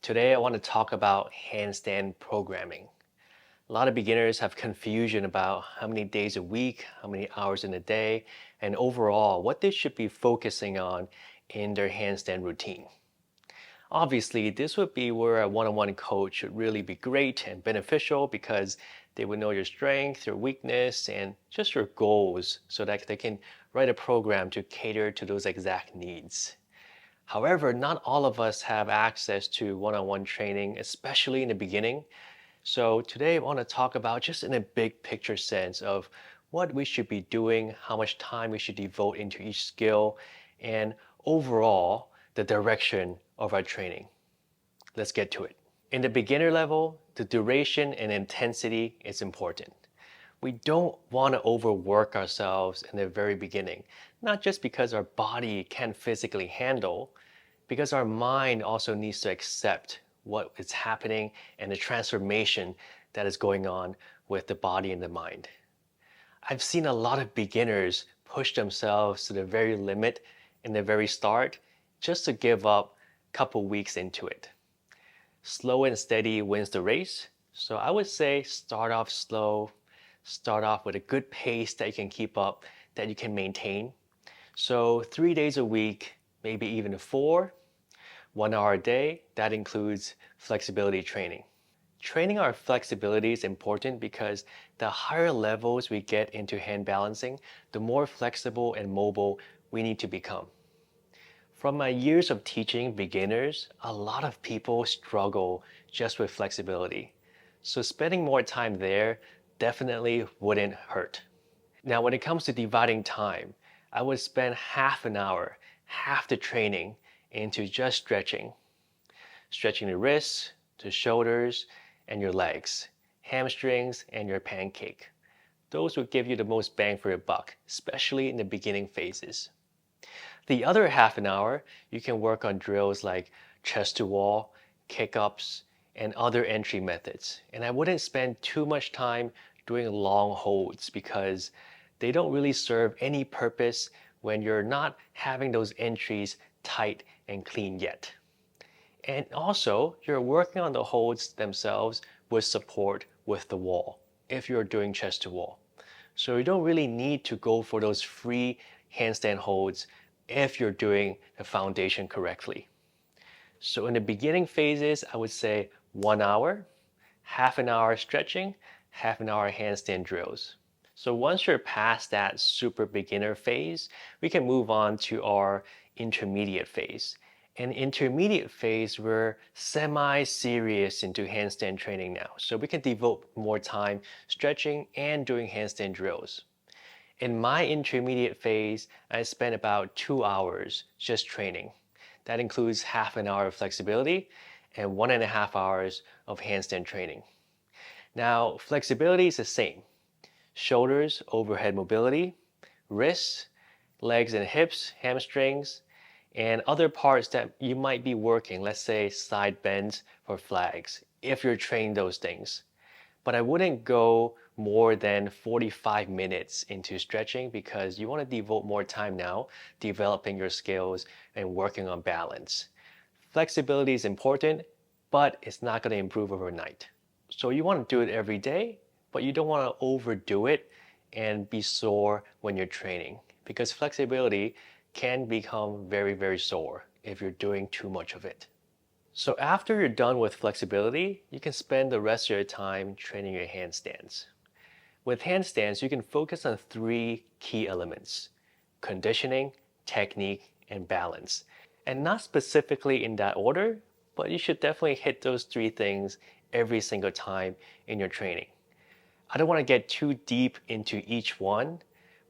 Today I want to talk about handstand programming. A lot of beginners have confusion about how many days a week, how many hours in a day, and overall what they should be focusing on in their handstand routine. Obviously, this would be where a one-on-one coach should really be great and beneficial because they would know your strength, your weakness, and just your goals so that they can write a program to cater to those exact needs. However, not all of us have access to one-on-one training, especially in the beginning. So today I want to talk about just in a big picture sense of what we should be doing, how much time we should devote into each skill, and overall the direction of our training. Let's get to it. In the beginner level, the duration and intensity is important. We don't want to overwork ourselves in the very beginning, not just because our body can't physically handle, because our mind also needs to accept what is happening and the transformation that is going on with the body and the mind. I've seen a lot of beginners push themselves to the very limit in the very start just to give up a couple weeks into it. Slow and steady wins the race. So I would say start off slow, start off with a good pace that you can keep up, that you can maintain. So 3 days a week, maybe even four, 1 hour a day, that includes flexibility training. Training our flexibility is important because the higher levels we get into hand balancing, the more flexible and mobile we need to become. From my years of teaching beginners, a lot of people struggle just with flexibility. So spending more time there definitely wouldn't hurt. Now, when it comes to dividing time, I would spend half an hour, half the training into just stretching. Stretching the wrists, the shoulders, and your legs, hamstrings, and your pancake. Those would give you the most bang for your buck, especially in the beginning phases. The other half an hour, you can work on drills like chest to wall, kick ups, and other entry methods. And I wouldn't spend too much time doing long holds because they don't really serve any purpose when you're not having those entries tight and clean yet. And also, you're working on the holds themselves with support with the wall if you're doing chest to wall. So you don't really need to go for those free handstand holds if you're doing the foundation correctly. So in the beginning phases, I would say 1 hour, half an hour stretching, half an hour handstand drills. So once you're past that super beginner phase, we can move on to our intermediate phase. In intermediate phase, we're semi-serious into handstand training now. So we can devote more time stretching and doing handstand drills. In my intermediate phase, I spent about 2 hours just training. That includes half an hour of flexibility and 1.5 hours of handstand training. Now, flexibility is the same. Shoulders, overhead mobility, wrists, legs and hips, hamstrings, and other parts that you might be working, let's say side bends for flags, if you're training those things. But I wouldn't go more than 45 minutes into stretching because you want to devote more time now developing your skills and working on balance. Flexibility is important, but it's not going to improve overnight. So you want to do it every day, but you don't want to overdo it and be sore when you're training because flexibility can become very, very sore if you're doing too much of it. So after you're done with flexibility, you can spend the rest of your time training your handstands. With handstands, you can focus on three key elements: conditioning, technique, and balance. And not specifically in that order, but you should definitely hit those three things every single time in your training. I don't want to get too deep into each one,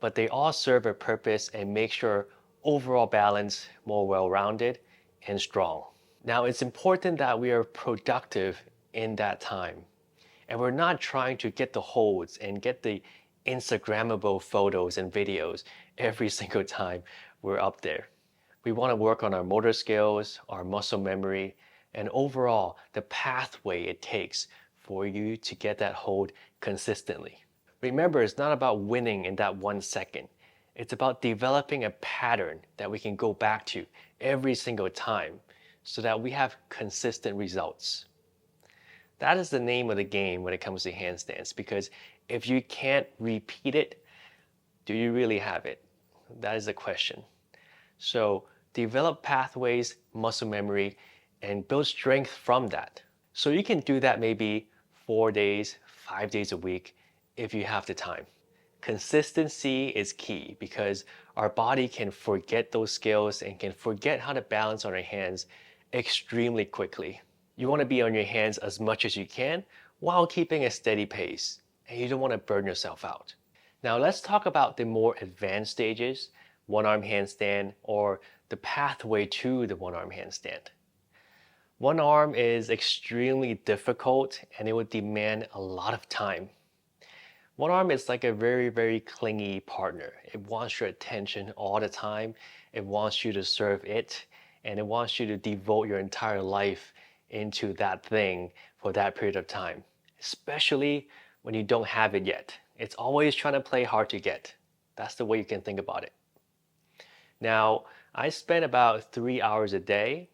but they all serve a purpose and make sure overall balance more well-rounded and strong. Now, it's important that we are productive in that time. And we're not trying to get the holds and get the Instagrammable photos and videos every single time we're up there. We want to work on our motor skills, our muscle memory, and overall the pathway it takes for you to get that hold consistently. Remember, it's not about winning in that 1 second. It's about developing a pattern that we can go back to every single time so that we have consistent results. That is the name of the game when it comes to handstands, because if you can't repeat it, do you really have it? That is the question. So develop pathways, muscle memory, and build strength from that. So you can do that maybe 4 days, 5 days a week if you have the time. Consistency is key because our body can forget those skills and can forget how to balance on our hands extremely quickly. You want to be on your hands as much as you can while keeping a steady pace, and you don't want to burn yourself out. Now let's talk about the more advanced stages, one arm handstand, or the pathway to the one arm handstand. One arm is extremely difficult and it would demand a lot of time. One arm is like a very, very clingy partner. It wants your attention all the time. It wants you to serve it, and it wants you to devote your entire life into that thing for that period of time, especially when you don't have it yet. It's always trying to play hard to get. That's the way you can think about it. Now, I spend about 3 hours a day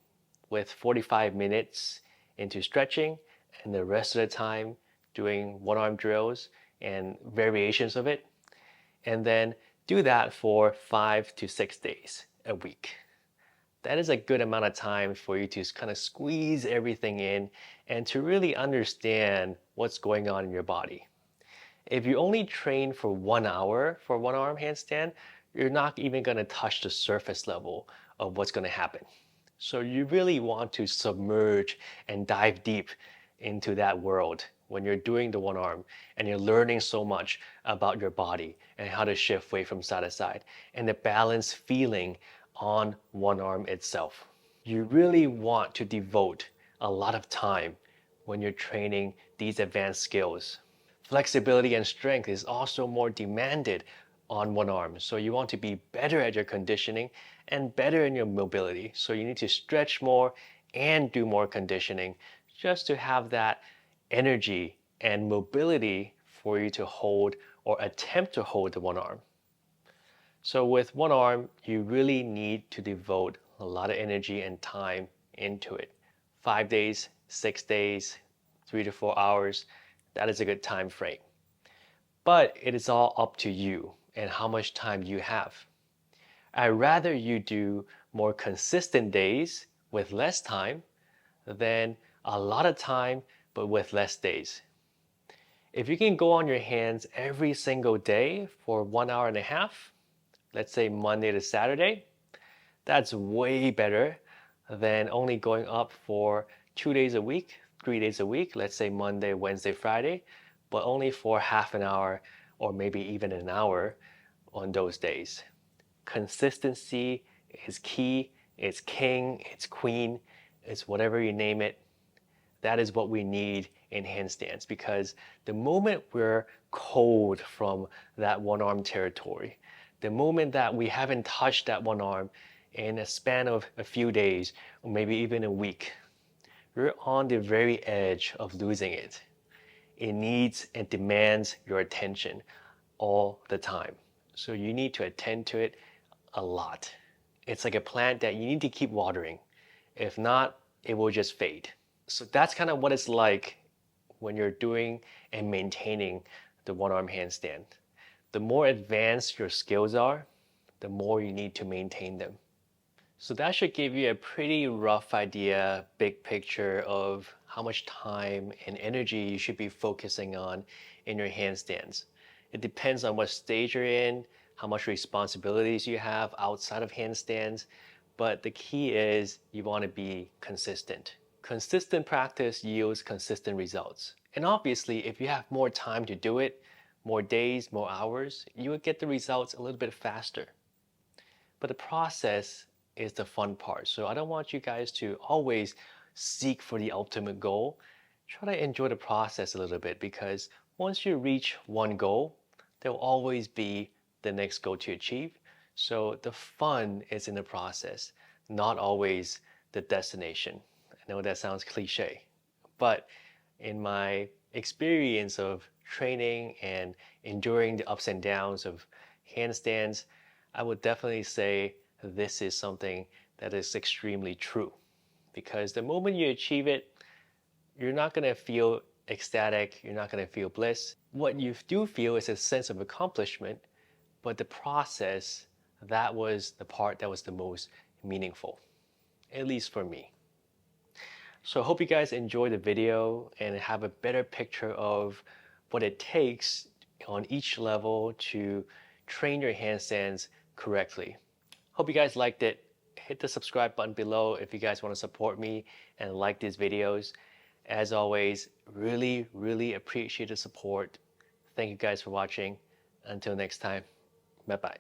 with 45 minutes into stretching and the rest of the time doing one arm drills and variations of it. And then do that for 5 to 6 days a week. That is a good amount of time for you to kind of squeeze everything in and to really understand what's going on in your body. If you only train for 1 hour for one arm handstand, you're not even going to touch the surface level of what's going to happen. So you really want to submerge and dive deep into that world when you're doing the one arm and you're learning so much about your body and how to shift weight from side to side and the balance feeling on one arm itself. You really want to devote a lot of time when you're training these advanced skills. Flexibility and strength is also more demanded on one arm. So you want to be better at your conditioning and better in your mobility. So you need to stretch more and do more conditioning just to have that energy and mobility for you to hold or attempt to hold the one arm. So with one arm, you really need to devote a lot of energy and time into it. 5 days, 6 days, 3 to 4 hours, that is a good time frame. But it is all up to you and how much time you have. I'd rather you do more consistent days with less time than a lot of time but with less days. If you can go on your hands every single day for 1 hour and a half, let's say Monday to Saturday, that's way better than only going up for 2 days a week, 3 days a week, let's say Monday, Wednesday, Friday, but only for half an hour or maybe even an hour on those days. Consistency is key, it's king, it's queen, it's whatever you name it. That is what we need in handstands because the moment we're cold from that one arm territory, the moment that we haven't touched that one arm in a span of a few days or maybe even a week, we're on the very edge of losing it. It needs and demands your attention all the time. So you need to attend to it a lot. It's like a plant that you need to keep watering. If not, it will just fade. So that's kind of what it's like when you're doing and maintaining the one arm handstand. The more advanced your skills are, the more you need to maintain them. So that should give you a pretty rough idea, big picture of how much time and energy you should be focusing on in your handstands. It depends on what stage you're in, how much responsibilities you have outside of handstands, but the key is you want to be consistent. Consistent practice yields consistent results. And obviously, if you have more time to do it, more days, more hours, you would get the results a little bit faster. But the process is the fun part. So I don't want you guys to always seek for the ultimate goal. Try to enjoy the process a little bit because once you reach one goal, there will always be the next goal to achieve. So the fun is in the process, not always the destination. I know that sounds cliche, but in my experience of training and enduring the ups and downs of handstands, I would definitely say this is something that is extremely true. because the moment you achieve it, you're not going to feel ecstatic, you're not going to feel bliss. What you do feel is a sense of accomplishment, but the process, that was the part that was the most meaningful, at least for me. So I hope you guys enjoy the video and have a better picture of what it takes on each level to train your handstands correctly. Hope you guys liked it. Hit the subscribe button below if you guys want to support me and like these videos. As always, really, really appreciate the support. Thank you guys for watching. Until next time, bye bye.